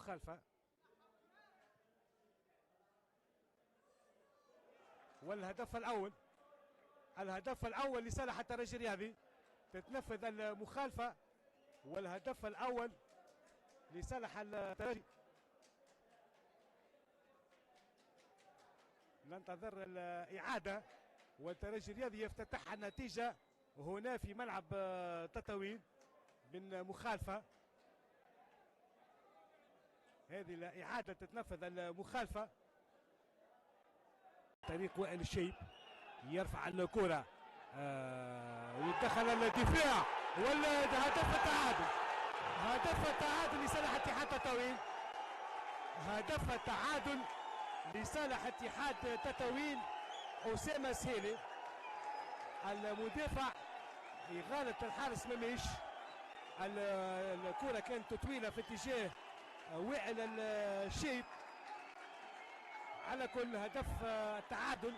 مخالفة، والهدف الأول، الهدف الأول لصالح الترجي الرياضي. تتنفذ المخالفة والهدف الأول لصالح الترجي. ننتظر الإعادة والترجي الرياضي يفتتح النتيجة هنا في ملعب تطاوين من مخالفة. هذه الإعادة تتنفذ المخالفة. طريق وائل الشيب يرفع الكرة ويدخل الدفاع والهدف التعادل. هدف التعادل لصالح اتحاد تطاوين. هدف التعادل لصالح اتحاد تطاوين. أسامة سهيلي المدافع إغالة الحارس مميش. الكرة كانت طويلة في اتجاه وائل الشيب. على كل هدف التعادل